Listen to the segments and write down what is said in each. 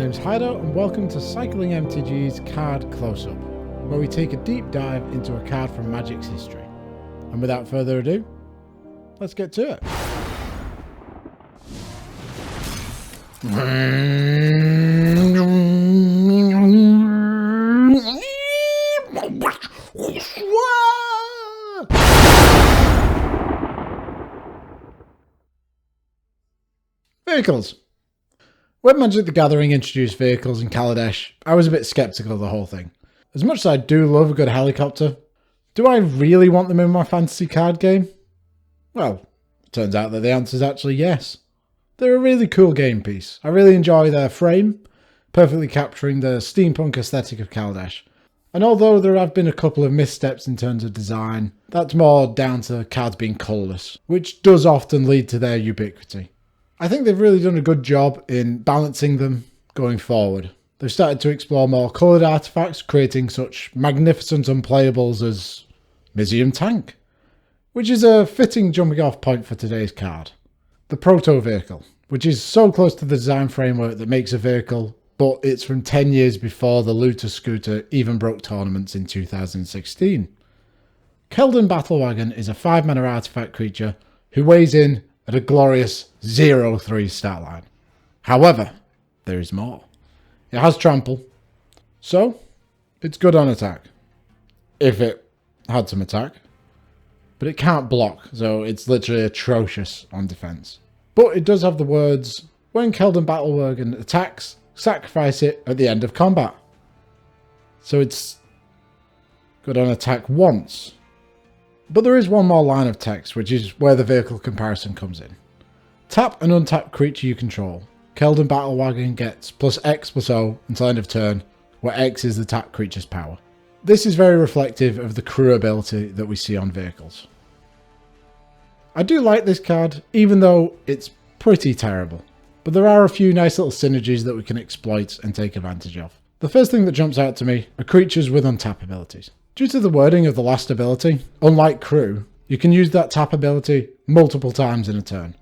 name's Hideout and welcome to Cycling MTG's Card Closeup, where we take a deep dive into a card from Magic's history. And without further ado, let's get to it. Vehicles. When Magic the Gathering introduced vehicles in Kaladesh, I was a bit skeptical of the whole thing. As much as I do love a good helicopter, do I really want them in my fantasy card game? Well, it turns out that the answer is actually yes. They're a really cool game piece. I really enjoy their frame, perfectly capturing the steampunk aesthetic of Kaladesh. And although there have been a couple of missteps in terms of design, that's more down to cards being colourless, which does often lead to their ubiquity. I think they've really done a good job in balancing them going forward. They've started to explore more coloured artefacts, creating such magnificent unplayables as Mizium Tank, which is a fitting jumping off point for today's card. The Proto vehicle, which is so close to the design framework that makes a vehicle, but it's from 10 years before the Looter Scooter even broke tournaments in 2016. Keldon Battlewagon is a 5-mana artifact creature who weighs in at a glorious 0-3 stat line. However, there is more. It has trample, so it's good on attack, if it had some attack. But it can't block, so it's literally atrocious on defense. But it does have the words, when Keldon Battlewagon attacks, sacrifice it at the end of combat. So it's good on attack once. But there is one more line of text, which is where the vehicle comparison comes in. Tap an untapped creature you control. Keldon Battlewagon gets +X+O until end of turn, where X is the tapped creature's power. This is very reflective of the crew ability that we see on vehicles. I do like this card, even though it's pretty terrible. But there are a few nice little synergies that we can exploit and take advantage of. The first thing that jumps out to me are creatures with untap abilities. Due to the wording of the last ability, unlike crew, you can use that tap ability multiple times in a turn.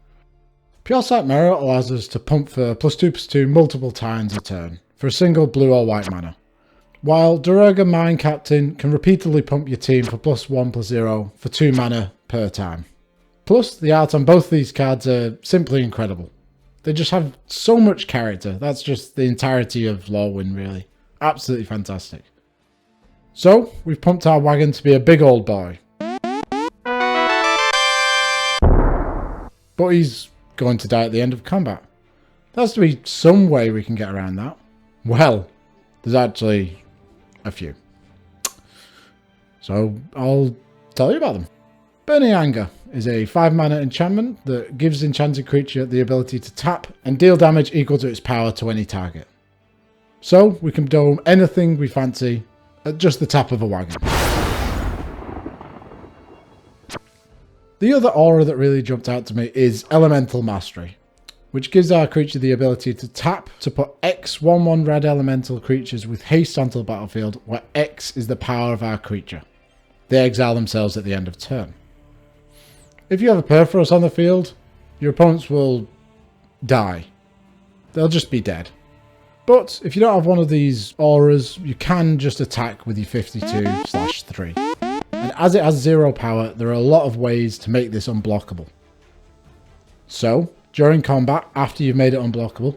Pure Sight Mirror allows us to pump for +2/+2 multiple times a turn, for a single blue or white mana. While Durerga Mine Captain can repeatedly pump your team for +1/+0 for 2 mana per time. Plus, the art on both these cards are simply incredible. They just have so much character. That's just the entirety of Lorwyn, really. Absolutely fantastic. So, we've pumped our wagon to be a big old boy. But he's going to die at the end of combat. There has to be some way we can get around that. Well, there's actually a few. So, I'll tell you about them. Burning Anger is a 5-mana enchantment that gives enchanted creature the ability to tap and deal damage equal to its power to any target. So, we can dome anything we fancy at just the tap of a wagon. The other aura that really jumped out to me is Elemental Mastery, which gives our creature the ability to tap to put X 1/1 red elemental creatures with haste onto the battlefield, where X is the power of our creature. They exile themselves at the end of turn. If you have a Perforos on the field, your opponents will die. They'll just be dead. But if you don't have one of these auras, you can just attack with your 52/3. And as it has 0 power, there are a lot of ways to make this unblockable. So, during combat, after you've made it unblockable,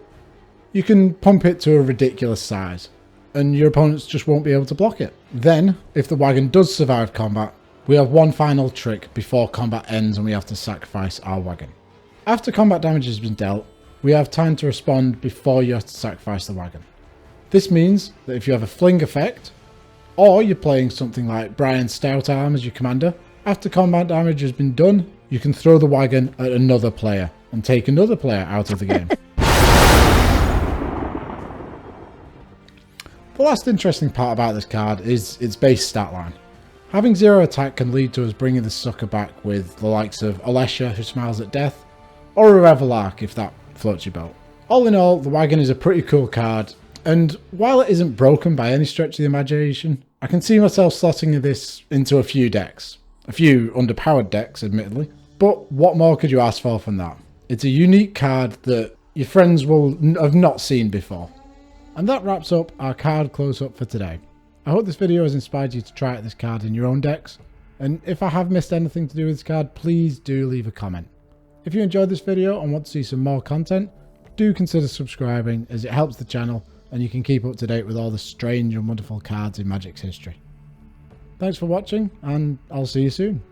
you can pump it to a ridiculous size, and your opponents just won't be able to block it. Then, if the wagon does survive combat, we have one final trick before combat ends and we have to sacrifice our wagon. After combat damage has been dealt, we have time to respond before you have to sacrifice the wagon. This means that if you have a fling effect, or you're playing something like Brian Stoutarm as your commander, after combat damage has been done, you can throw the wagon at another player and take another player out of the game. The last interesting part about this card is its base stat line. Having 0 attack can lead to us bringing the sucker back with the likes of Alessia, who smiles at death, or a Revelark if that floats your boat. All in all, the wagon is a pretty cool card, and while it isn't broken by any stretch of the imagination, I can see myself slotting this into a few decks. A few underpowered decks, admittedly, but what more could you ask for from that? It's a unique card that your friends will have not seen before. And that wraps up our card close-up for today. I hope this video has inspired you to try out this card in your own decks, and if I have missed anything to do with this card, please do leave a comment. If you enjoyed this video and want to see some more content, do consider subscribing as it helps the channel and you can keep up to date with all the strange and wonderful cards in Magic's history. Thanks for watching, and I'll see you soon.